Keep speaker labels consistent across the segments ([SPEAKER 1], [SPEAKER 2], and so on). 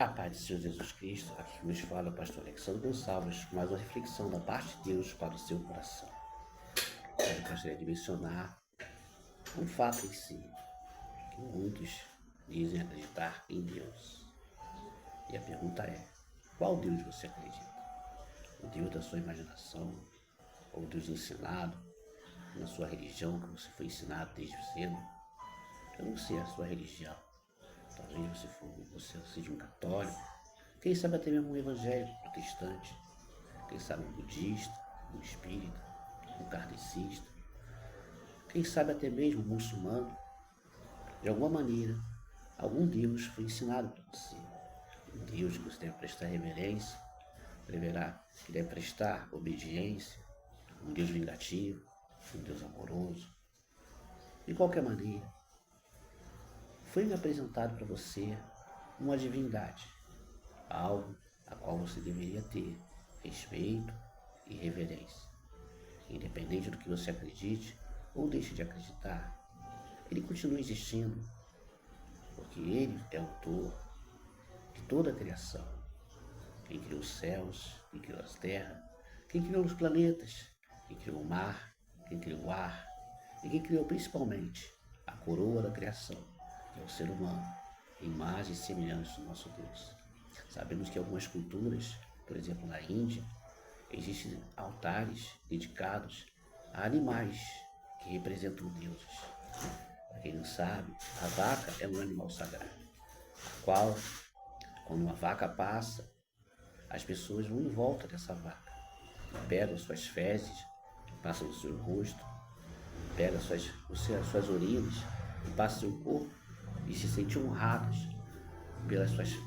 [SPEAKER 1] A paz de Senhor Jesus Cristo, aqui nos fala o pastor Alexandre Gonçalves, mais uma reflexão da parte de Deus para o seu coração. Eu gostaria de mencionar um fato em si, que muitos dizem acreditar em Deus. E a pergunta é, qual Deus você acredita? O Deus da sua imaginação, ou o Deus ensinado na sua religião que você foi ensinado desde cedo? Eu não sei a sua religião. Talvez você seja um católico, quem sabe até mesmo um evangélico protestante, quem sabe um budista, um espírita, um kardecista, quem sabe até mesmo um muçulmano. De alguma maneira, algum Deus foi ensinado para você. Um Deus que você deve prestar reverência, que deve prestar obediência, um Deus vingativo, um Deus amoroso. De qualquer maneira, foi apresentado para você uma divindade, algo a qual você deveria ter respeito e reverência. Independente do que você acredite ou deixe de acreditar, ele continua existindo, porque ele é o autor de toda a criação. Quem criou os céus, quem criou as terras, quem criou os planetas, quem criou o mar, quem criou o ar, e quem criou principalmente a coroa da criação, que é o ser humano, imagem e semelhança do nosso Deus. Sabemos que algumas culturas, por exemplo na Índia, existem altares dedicados a animais que representam deuses. Para quem não sabe, a vaca é um animal sagrado, a qual, quando uma vaca passa, as pessoas vão em volta dessa vaca, pegam suas fezes, passam no seu rosto, pegam suas urinas e passam no seu corpo e se sentem honrados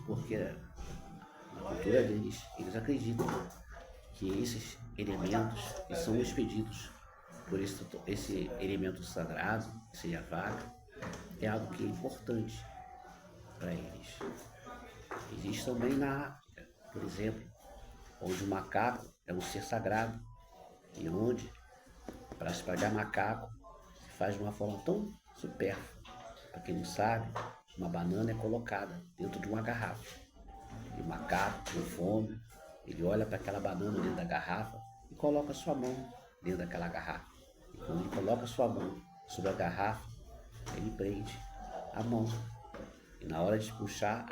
[SPEAKER 1] porque na cultura deles, eles acreditam que esses elementos que são expedidos por esse elemento sagrado, que seja a vaca, é algo que é importante para eles. Existe também na África, por exemplo, onde o macaco é um ser sagrado e onde, para se pagar macaco, se faz de uma forma tão supérflua. Para quem não sabe, uma banana é colocada dentro de uma garrafa. E o macaco, com fome, ele olha para aquela banana dentro da garrafa e coloca sua mão dentro daquela garrafa. E quando ele coloca sua mão sobre a garrafa, ele prende a mão. E na hora de puxar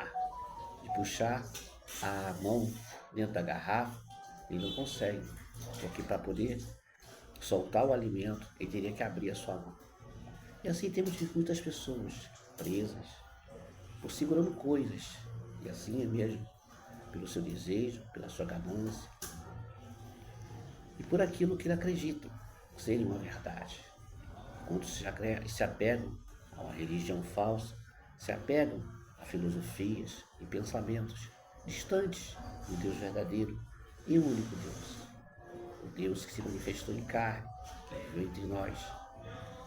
[SPEAKER 1] a mão dentro da garrafa, ele não consegue. Porque para poder soltar o alimento, ele teria que abrir a sua mão. E assim temos muitas pessoas presas por segurando coisas. E assim é mesmo, pelo seu desejo, pela sua ganância e por aquilo que ele acredita ser uma verdade. Quando se apegam a uma religião falsa, se apegam a filosofias e pensamentos distantes do Deus verdadeiro e único Deus. O Deus que se manifestou em carne, que viveu entre nós,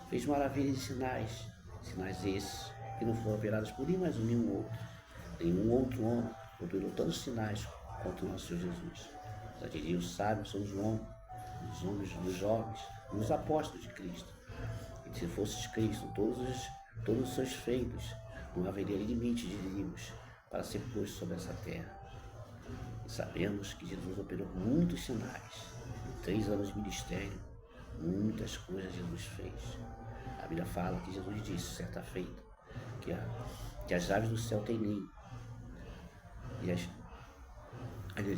[SPEAKER 1] fez maravilhas e sinais esses que não foram operados por nenhum outro homem operou tantos sinais quanto o nosso Senhor Jesus. Já diria o sábio São João, nos jovens, nos apóstolos de Cristo. E se fosse Cristo, todos os seus feitos, não haveria limite de livros para ser posto sobre essa terra. E sabemos que Jesus operou muitos sinais. Em 3 anos de ministério, muitas coisas Jesus fez. A Bíblia fala que Jesus disse, certa feita, que as aves do céu têm ninho e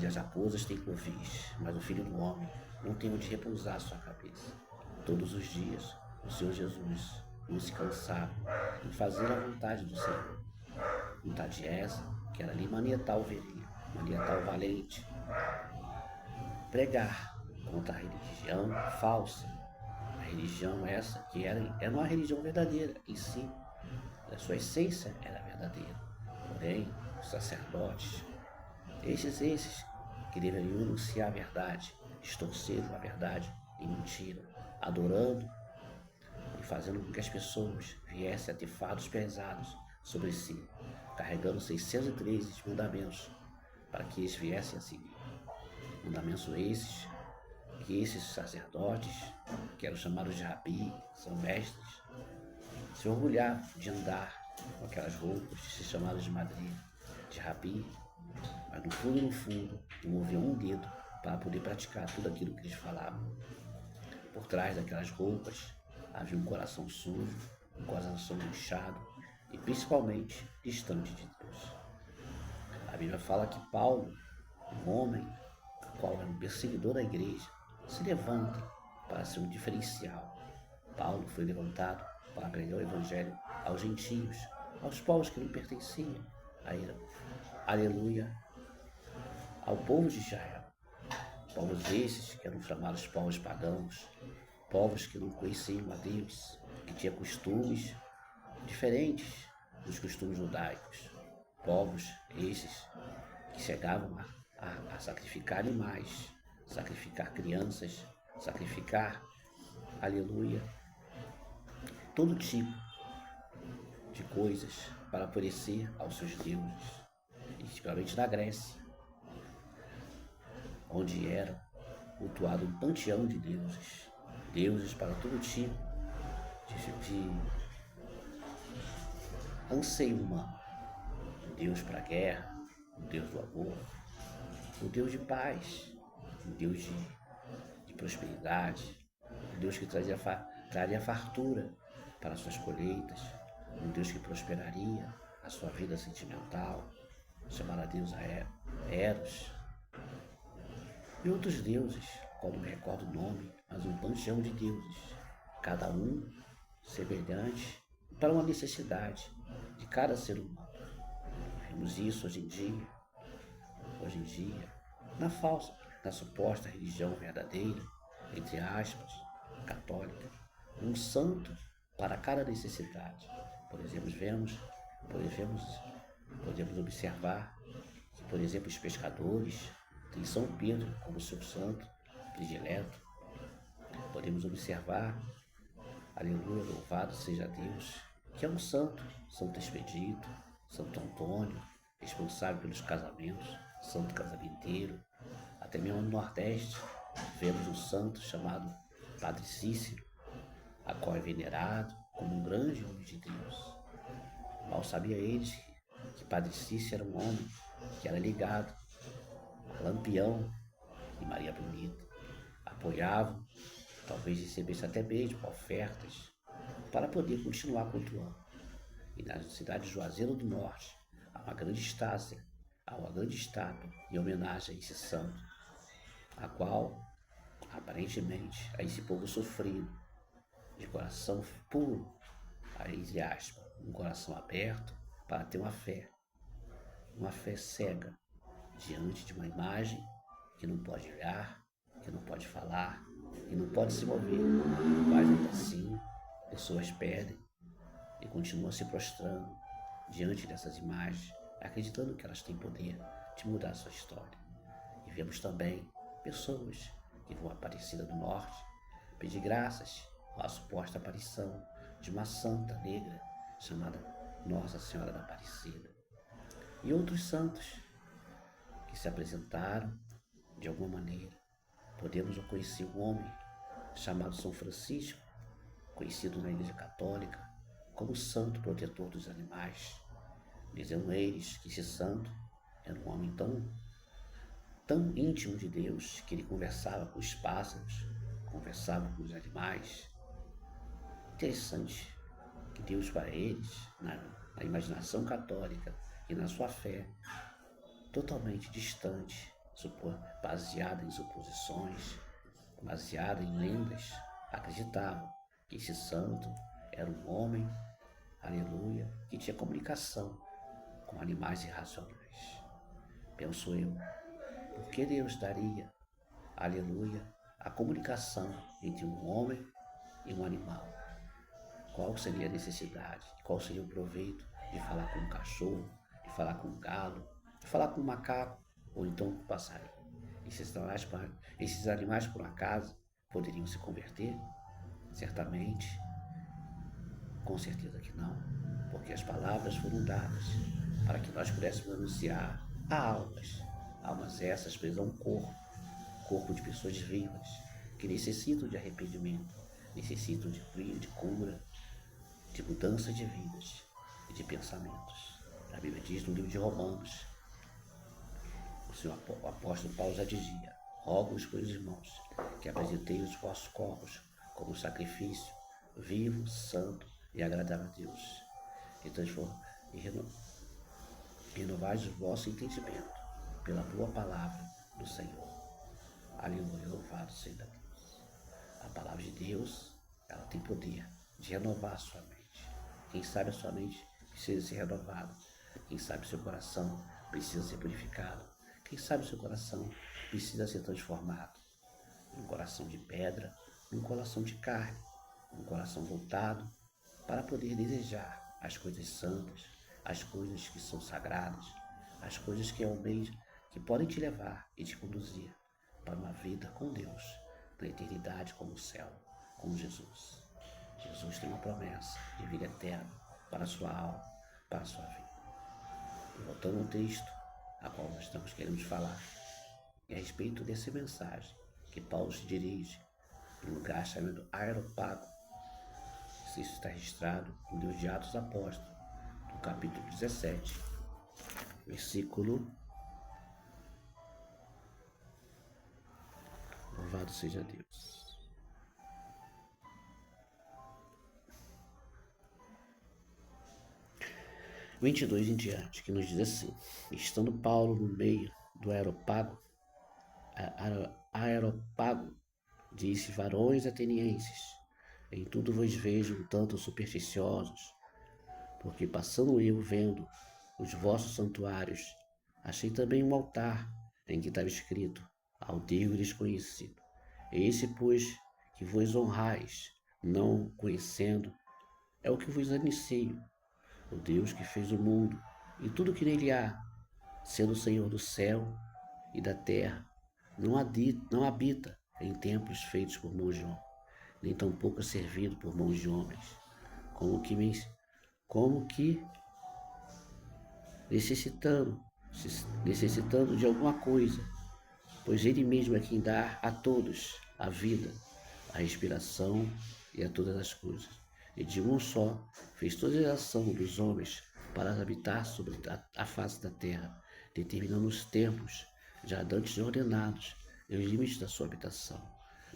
[SPEAKER 1] as raposas têm covis, mas o Filho do Homem não tem onde repousar a sua cabeça. Todos os dias, o Senhor Jesus não se cansava em fazer a vontade do Senhor. Vontade essa que era ali maniatal valente, pregar contra a religião falsa. A religião essa que era uma religião verdadeira em si, a sua essência era verdadeira. Porém, os sacerdotes, esses que deveriam anunciar a verdade, distorceram a verdade em mentira, adorando e fazendo com que as pessoas viessem a ter fardos pesados sobre si, carregando 613 mandamentos para que eles viessem a seguir. Mandamentos esses que esses sacerdotes, que eram chamados de rabi, são mestres, se orgulhavam de andar com aquelas roupas, de ser chamados de madrinha, de rabi, Mas no fundo, não moviam um dedo para poder praticar tudo aquilo que eles falavam. Por trás daquelas roupas havia um coração sujo, um coração inchado e principalmente distante de Deus. A Bíblia fala que Paulo, um homem, o qual era um perseguidor da igreja, se levanta para ser um diferencial. Paulo foi levantado para pregar o evangelho aos gentios, aos povos que não pertenciam a ele. Aleluia, ao povo de Israel. Povos esses que eram chamados povos pagãos, povos que não conheciam a Deus, que tinham costumes diferentes dos costumes judaicos. Povos esses que chegavam a sacrificar animais, sacrificar crianças, sacrificar, aleluia, todo tipo de coisas para oferecer aos seus deuses, principalmente na Grécia, onde era cultuado um panteão de deuses, deuses para todo tipo de anseio humano. Um Deus para a guerra, um Deus do amor, um Deus de paz, um Deus de prosperidade, um Deus que traria fartura para as suas colheitas, um Deus que prosperaria a sua vida sentimental, chamado a Deus Eros, e outros deuses, qual não me recordo o nome, mas um panteão de deuses, cada um semelhante para uma necessidade de cada ser humano. Vemos isso hoje em dia, na suposta religião verdadeira, entre aspas, católica, um santo para cada necessidade. Por exemplo, podemos observar que, por exemplo, os pescadores têm São Pedro como seu santo predileto. Podemos observar, aleluia, louvado seja Deus, que é um santo expedito, Santo Antônio, responsável pelos casamentos, santo casamenteiro. Até mesmo no Nordeste, vemos um santo chamado Padre Cícero, a qual é venerado como um grande homem de Deus. Mal sabia eles que Padre Cícero era um homem que era ligado a Lampião e Maria Bonita. Apoiavam, talvez recebesse até mesmo ofertas para poder continuar cultuando. E na cidade de Juazeiro do Norte, há uma grande estátua em homenagem a esse santo, a qual, aparentemente, a esse povo sofrido, de coração puro, entre aspas, um coração aberto para ter uma fé cega, diante de uma imagem que não pode olhar, que não pode falar, que não pode se mover, mas ainda assim, pessoas pedem e continuam se prostrando diante dessas imagens, acreditando que elas têm poder de mudar a sua história. E vemos também pessoas que vão à Aparecida do Norte pedir graças à suposta aparição de uma santa negra chamada Nossa Senhora da Aparecida. E outros santos que se apresentaram de alguma maneira. Podemos conhecer um homem chamado São Francisco, conhecido na Igreja Católica como santo protetor dos animais, dizendo eles que esse santo era um homem tão íntimo de Deus que ele conversava com os pássaros, conversava com os animais. Interessante que Deus para eles, na imaginação católica e na sua fé, totalmente distante, baseada em suposições, baseada em lendas, acreditavam que esse santo era um homem, aleluia, que tinha comunicação com animais irracionais. Penso eu, por que Deus daria, aleluia, a comunicação entre um homem e um animal? Qual seria a necessidade? Qual seria o proveito de falar com um cachorro, de falar com um galo, de falar com um macaco ou então com um passarinho? Esses animais, por acaso, poderiam se converter? Certamente, com certeza que não, porque as palavras foram dadas para que nós pudéssemos anunciar a almas essas presas a um corpo de pessoas vivas, que necessitam de arrependimento, necessitam de cura, de mudança de vidas e de pensamentos. A Bíblia diz no livro de Romanos O apóstolo Paulo já dizia: rogo-vos, pois, irmãos, que apresenteis os vossos corpos como sacrifício vivo, santo e agradável a Deus, e renovais o vosso entendimento pela boa palavra do Senhor. Aleluia, louvado seja Deus. A palavra de Deus, ela tem poder de renovar a sua mente. Quem sabe a sua mente precisa ser renovada. Quem sabe o seu coração precisa ser purificado. Quem sabe o seu coração precisa ser transformado. Um coração de pedra, um coração de carne, um coração voltado para poder desejar as coisas santas, as coisas que são sagradas, as coisas que realmente que podem te levar e te conduzir para uma vida com Deus, na eternidade como o céu, com Jesus. Jesus tem uma promessa de vida eterna para a sua alma, para a sua vida. E voltando ao texto a qual nós estamos querendo falar, é a respeito dessa mensagem que Paulo se dirige em um lugar chamado Areópago. Isso está registrado no livro de Atos Apóstolos, no capítulo 17, versículo... Louvado seja Deus. O 22 em diante, que nos diz assim: estando Paulo no meio do Areópago, disse: varões atenienses, em tudo vos vejo um tanto supersticiosos, porque passando eu vendo os vossos santuários, achei também um altar em que estava escrito: ao Deus desconhecido. Esse, pois, que vos honrais, não conhecendo, é o que vos anuncio, o Deus que fez o mundo e tudo que nele há, sendo o Senhor do céu e da terra, não habita em templos feitos por mãos de homem, nem tampouco é servido por mãos de homens, como que necessitando de alguma coisa, pois ele mesmo é quem dá a todos a vida, a respiração e a todas as coisas. E de um só fez toda a ação dos homens para habitar sobre a face da terra, determinando os tempos já dantes ordenados e os limites da sua habitação,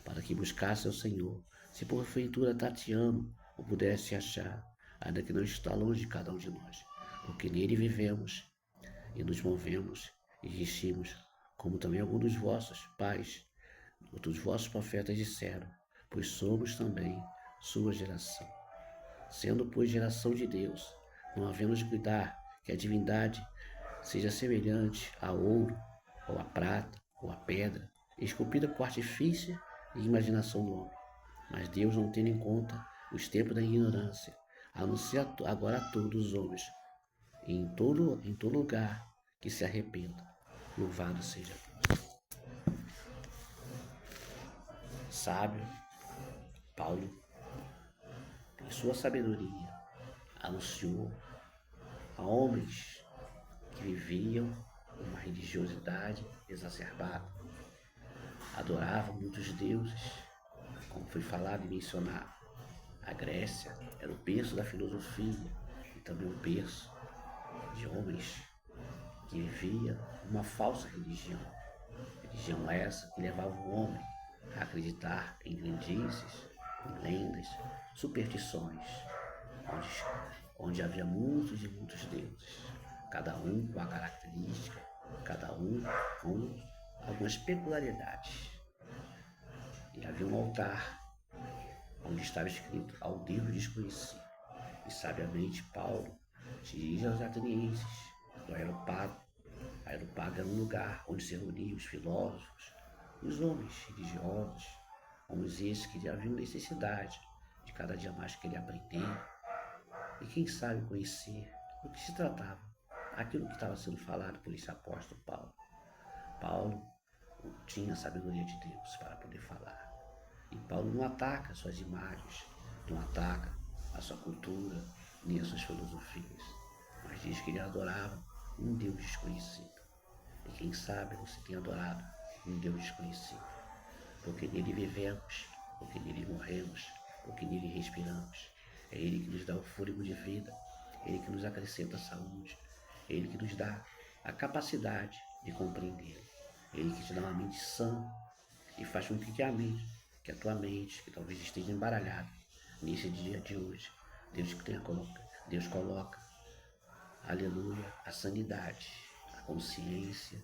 [SPEAKER 1] para que buscasse ao Senhor, se porventura tateando o pudesse achar, ainda que não está longe de cada um de nós, porque nele vivemos e nos movemos e existimos, como também alguns dos vossos pais, dos vossos profetas disseram, pois somos também sua geração. Sendo, pois, geração de Deus, não havemos de cuidar que a divindade seja semelhante a ouro, ou a prata, ou a pedra, esculpida por artifício e imaginação do homem. Mas Deus, não tendo em conta os tempos da ignorância, anuncia agora a todos os homens, em todo lugar, que se arrependam. Louvado seja Deus. Sábio, Paulo, em sua sabedoria, anunciou a homens que viviam uma religiosidade exacerbada, adoravam muitos deuses, como foi falado e mencionado. A Grécia era o berço da filosofia e também o berço de homens que viviam uma falsa religião. Religião essa que levava o homem a acreditar em crendices, em lendas, superstições, onde havia muitos e muitos deuses, cada um com a característica, cada um com algumas peculiaridades. E havia um altar onde estava escrito: ao Deus desconhecido. E sabiamente Paulo dirige aos atenienses do Areópago. Areópago era um lugar onde se reuniam os filósofos, os homens religiosos, homens esses que haviam necessidade de cada dia mais querer aprender e quem sabe conhecer do que se tratava, aquilo que estava sendo falado por esse apóstolo Paulo. Paulo tinha a sabedoria de Deus para poder falar. E Paulo não ataca suas imagens, não ataca a sua cultura, nem as suas filosofias, mas diz que ele adorava um Deus desconhecido. E quem sabe você tem adorado um Deus desconhecido, porque nele vivemos, porque nele morremos, porque nele respiramos. É Ele que nos dá o fôlego de vida, é Ele que nos acrescenta a saúde, é Ele que nos dá a capacidade de compreender. Ele que te dá uma mente sã e faz com que a tua mente, que talvez esteja embaralhada nesse dia de hoje, Deus coloca, aleluia, a sanidade, a consciência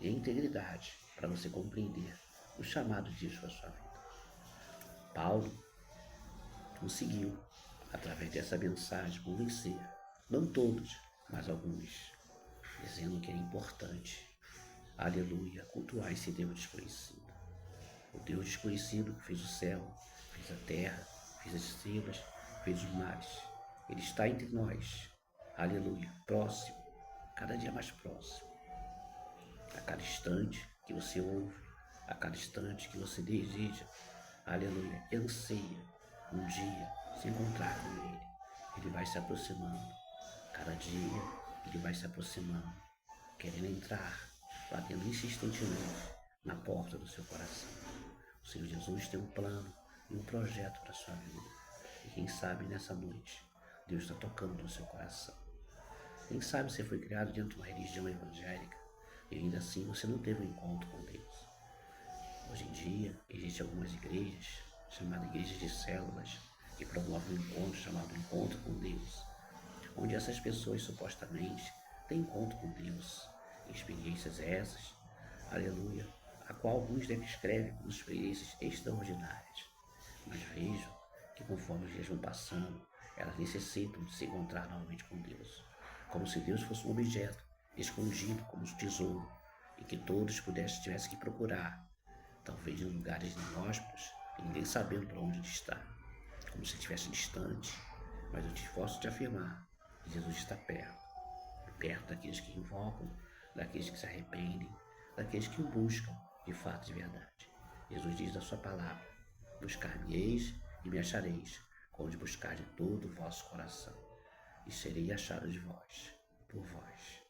[SPEAKER 1] e a integridade para você compreender o chamado de Deus para a sua vida. Paulo conseguiu, através dessa mensagem, convencer, não todos, mas alguns, dizendo que é importante, aleluia, cultuar esse Deus desconhecido. O Deus desconhecido que fez o céu, fez a terra, fez as estrelas, fez os mares. Ele está entre nós, aleluia, próximo, cada dia mais próximo. A cada instante que você ouve, a cada instante que você deseja, aleluia, anseia um dia se encontrar com Ele. Ele vai se aproximando. Cada dia Ele vai se aproximando, querendo entrar, batendo insistentemente na porta do seu coração. O Senhor Jesus tem um plano e um projeto para a sua vida. E quem sabe nessa noite, Deus está tocando no seu coração. Quem sabe você foi criado dentro de uma religião evangélica e ainda assim você não teve um encontro com Deus. Hoje em dia, existem algumas igrejas, chamadas igrejas de células, que promovem um encontro chamado Encontro com Deus, onde essas pessoas supostamente têm encontro com Deus. Experiências essas, aleluia, a qual alguns descrevem como experiências extraordinárias. Mas vejo que conforme os dias vão passando, elas necessitam de se encontrar novamente com Deus, como se Deus fosse um objeto escondido como um tesouro, e que todos tivessem que procurar, talvez em lugares inóspitos, e ninguém sabendo para onde ele está, como se estivesse distante. Mas eu posso te afirmar que Jesus está perto daqueles que invocam, daqueles que se arrependem, daqueles que o buscam de fato e de verdade. Jesus diz da sua palavra: buscar-me-eis e me achareis, quando buscar de todo o vosso coração, e serei achado de vós, por vós.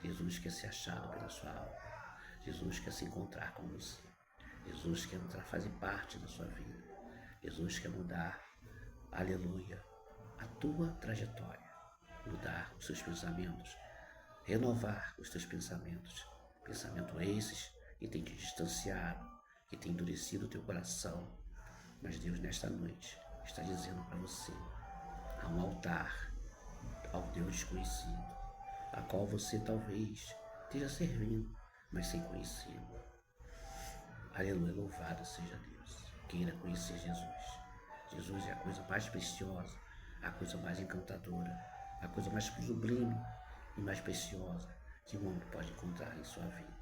[SPEAKER 1] Jesus quer ser achado pela sua alma. Jesus quer se encontrar com você. Jesus quer fazer parte da sua vida. Jesus quer mudar, aleluia, a tua trajetória, mudar os seus pensamentos, renovar os teus pensamentos. Pensamentos esses que tem te distanciado, que tem endurecido o teu coração. Mas Deus nesta noite está dizendo para você: há um altar ao Deus desconhecido, a qual você talvez esteja servindo, mas sem conhecê-lo. Aleluia, louvado seja Deus. Queira conhecer Jesus. Jesus é a coisa mais preciosa, a coisa mais encantadora, a coisa mais sublime e mais preciosa que o homem pode encontrar em sua vida.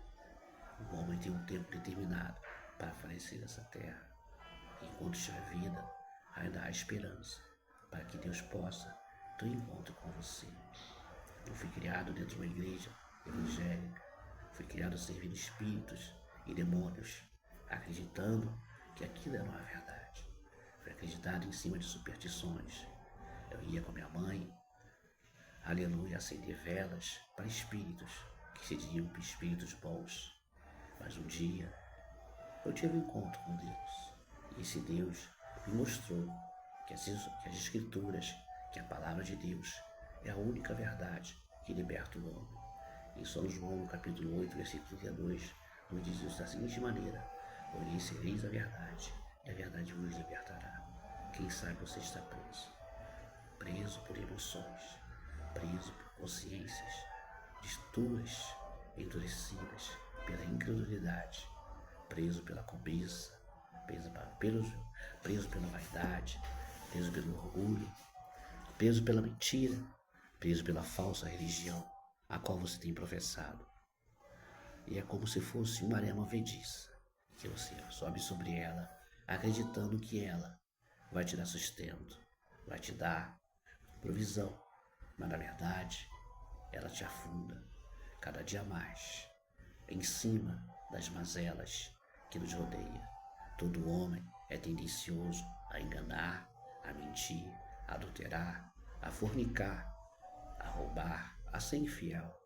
[SPEAKER 1] O homem tem um tempo determinado para falecer nessa terra. Enquanto estiver vida, ainda há esperança para que Deus possa ter um encontro com você. Eu fui criado dentro de uma igreja evangélica, fui criado servindo espíritos e demônios, acreditando que aquilo era uma verdade. Fui acreditado em cima de superstições. Eu ia com minha mãe, aleluia, acender velas para espíritos que se diziam espíritos bons. Mas um dia eu tive um encontro com Deus, e esse Deus me mostrou que as Escrituras, que a palavra de Deus é a única verdade que liberta o homem. Em São João, no capítulo 8, versículo 32, nos diz isso da seguinte maneira: conhecereis a verdade, e a verdade vos libertará. Quem sabe você está preso por emoções, preso por consciências duras, endurecidas pela incredulidade, preso pela cobiça, preso pela vaidade, preso pelo orgulho, preso pela mentira, preso pela falsa religião a qual você tem professado. E é como se fosse uma arema movediça, que você sobe sobre ela, acreditando que ela vai te dar sustento, vai te dar provisão, mas na verdade ela te afunda cada dia mais em cima das mazelas que nos rodeia. Todo homem é tendencioso a enganar, a mentir, a adulterar, a fornicar, a roubar, a ser infiel,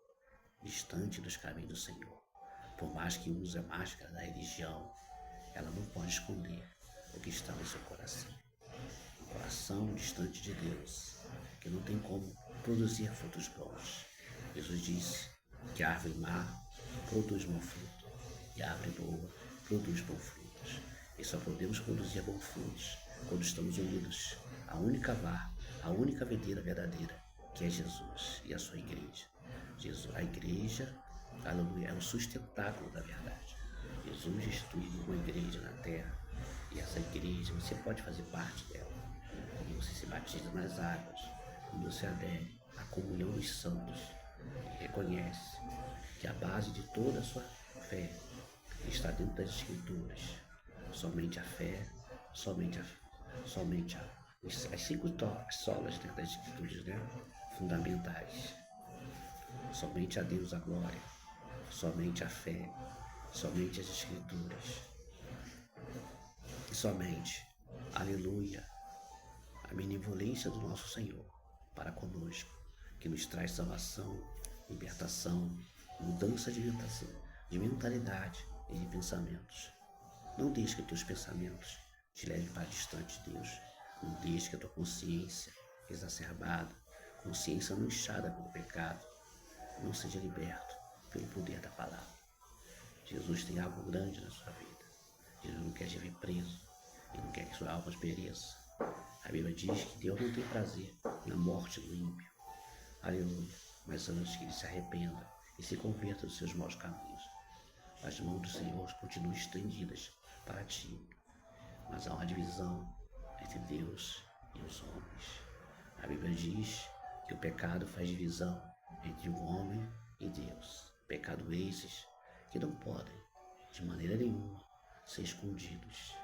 [SPEAKER 1] distante dos caminhos do Senhor. Por mais que use a máscara da religião, ela não pode esconder o que está no seu coração. Um coração distante de Deus, que não tem como produzir frutos bons. Jesus disse que a árvore má produz bom fruto. E a árvore boa produz bons frutos. E só podemos produzir bons frutos quando estamos unidos à única vara, à única videira verdadeira, que é Jesus e a sua igreja. Jesus, a igreja, aleluia, é o sustentáculo da verdade. Jesus instituiu uma igreja na terra, e essa igreja, você pode fazer parte dela. Quando você se batiza nas águas, quando você adere à comunhão dos santos, e reconhece que a base de toda a sua fé está dentro das Escrituras. Somente a fé, as 5 solas dentro das Escrituras, né? Fundamentais. Somente a Deus a glória, somente a fé, somente as Escrituras. E somente, aleluia, a benevolência do nosso Senhor para conosco, que nos traz salvação, libertação, mudança de mentalidade e de pensamentos. Não deixe que teus pensamentos te levem para distante de Deus. Não deixe que a tua consciência exacerbada, consciência manchada pelo pecado, não seja liberto pelo poder da palavra. Jesus tem algo grande na sua vida. Jesus não quer te ver preso. Ele não quer que sua alma pereça. A Bíblia diz que Deus não tem prazer na morte do ímpio. Aleluia. Mas antes que ele se arrependa e se converta dos seus maus caminhos. As mãos do Senhor continuam estendidas para ti. Mas há uma divisão entre Deus e os homens. A Bíblia diz que o pecado faz divisão entre o homem e Deus. Pecado esses que não podem, de maneira nenhuma, ser escondidos.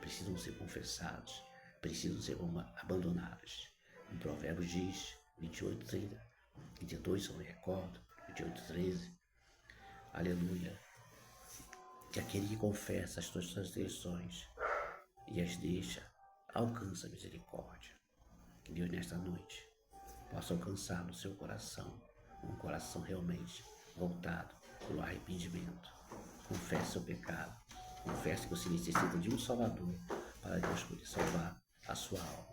[SPEAKER 1] Precisam ser confessados, precisam ser abandonados. O Provérbios diz, 28:30, 22, se eu não me recordo, 28:13, aleluia, que aquele que confessa as suas transgressões e as deixa, alcança a misericórdia. Que Deus nesta noite possa alcançar no seu coração um coração realmente voltado para o arrependimento. Confesse seu pecado, confesse que você necessita de um Salvador para Deus poder salvar a sua alma.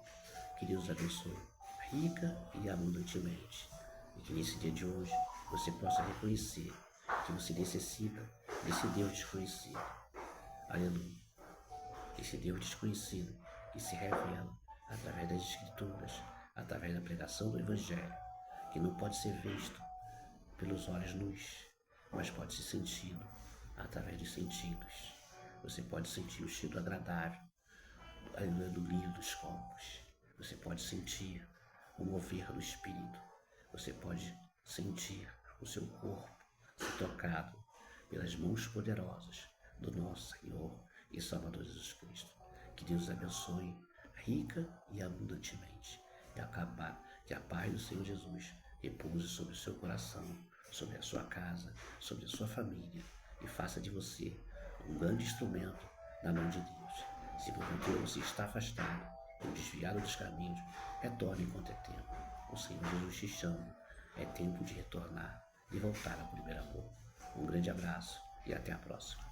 [SPEAKER 1] Que Deus abençoe rica e abundantemente, e que nesse dia de hoje você possa reconhecer que você necessita desse Deus desconhecido. Aleluia. Esse Deus desconhecido que se revela através das Escrituras, através da pregação do Evangelho, que não pode ser visto pelos olhos nus, mas pode ser sentido através dos sentidos. Você pode sentir o cheiro agradável, aleluia, do livro dos corpos. Você pode sentir o mover do Espírito. Você pode sentir o seu corpo ser tocado pelas mãos poderosas do nosso Senhor e Salvador Jesus Cristo. Que Deus abençoe rica e abundantemente. Que a paz do Senhor Jesus repouse sobre o seu coração, sobre a sua casa, sobre a sua família, e faça de você um grande instrumento na mão de Deus. Se porventura você está afastado ou desviado dos caminhos, retorne enquanto é tempo. O Senhor Jesus te chama. É tempo de retornar e voltar ao primeiro amor. Um grande abraço e até a próxima.